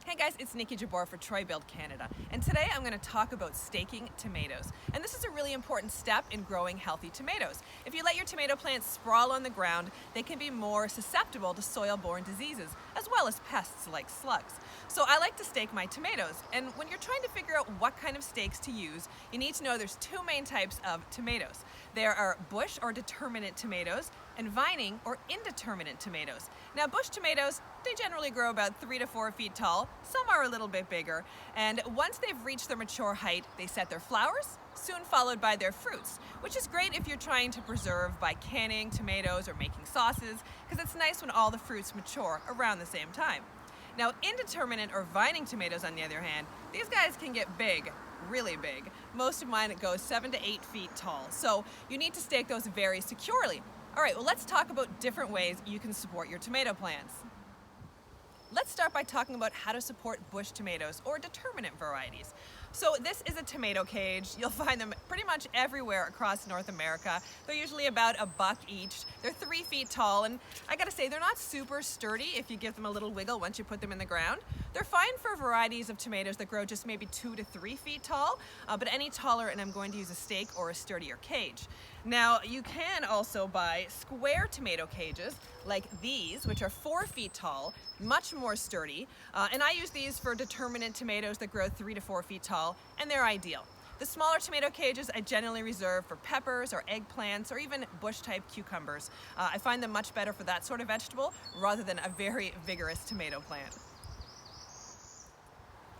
Hey guys, it's Niki Jabbour for Troy Build Canada, and today I'm going to talk about staking tomatoes. And this is a really important step in growing healthy tomatoes. If you let your tomato plants sprawl on the ground, they can be more susceptible to soil-borne diseases, as well as pests like slugs. So I like to stake my tomatoes, and when you're trying to figure out what kind of stakes to use, you need to know there's two main types of tomatoes. There are bush or determinate tomatoes, and vining or indeterminate tomatoes. Now bush tomatoes, they generally grow about 3 to 4 feet tall. Some are a little bit bigger, and once they've reached their mature height, they set their flowers, soon followed by their fruits, which is great if you're trying to preserve by canning tomatoes or making sauces, because it's nice when all the fruits mature around the same time. Now indeterminate or vining tomatoes, on the other hand, these guys can get big, really big. Most of mine go 7 to 8 feet tall, so you need to stake those very securely. All right, well, let's talk about different ways you can support your tomato plants. Let's start by talking about how to support bush tomatoes or determinate varieties. So this is a tomato cage. You'll find them pretty much everywhere across North America. They're usually about $1 each. They're 3 feet tall, and I gotta say, they're not super sturdy if you give them a little wiggle once you put them in the ground. They're fine for varieties of tomatoes that grow just maybe 2 to 3 feet tall, but any taller, and I'm going to use a stake or a sturdier cage. Now, you can also buy square tomato cages like these, which are 4 feet tall, much more sturdy, and I use these for determinate tomatoes that grow 3 to 4 feet tall, and they're ideal. The smaller tomato cages I generally reserve for peppers or eggplants or even bush-type cucumbers. I find them much better for that sort of vegetable rather than a very vigorous tomato plant.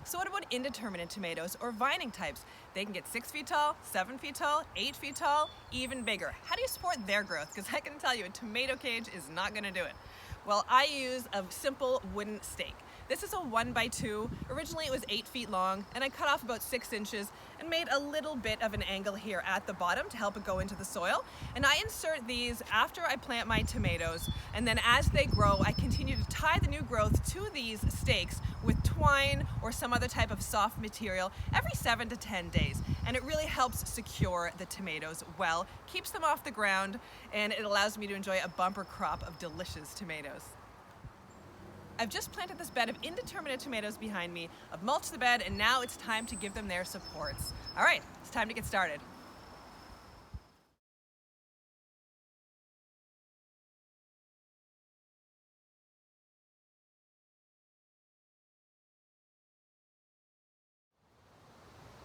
So what about indeterminate tomatoes or vining types? They can get 6 feet tall, 7 feet tall, 8 feet tall, even bigger. How do you support their growth? Because I can tell you a tomato cage is not going to do it. Well, I use a simple wooden stake. This is a 1x2. Originally it was 8 feet long, and I cut off about 6 inches and made a little bit of an angle here at the bottom to help it go into the soil. And I insert these after I plant my tomatoes, and then as they grow, I continue to tie the new growth to these stakes with twine or some other type of soft material every 7 to 10 days. And it really helps secure the tomatoes well, keeps them off the ground, and it allows me to enjoy a bumper crop of delicious tomatoes. I've just planted this bed of indeterminate tomatoes behind me. I've mulched the bed, and now it's time to give them their supports. All right, it's time to get started.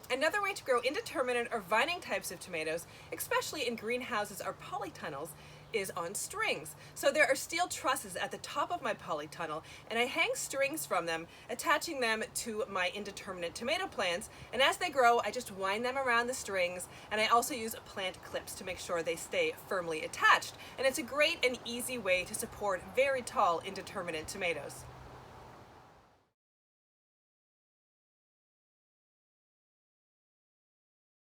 Another way to grow indeterminate or vining types of tomatoes, especially in greenhouses or polytunnels, is on strings. So there are steel trusses at the top of my polytunnel, and I hang strings from them, attaching them to my indeterminate tomato plants, and as they grow, I just wind them around the strings, and I also use plant clips to make sure they stay firmly attached. And it's a great and easy way to support very tall indeterminate tomatoes.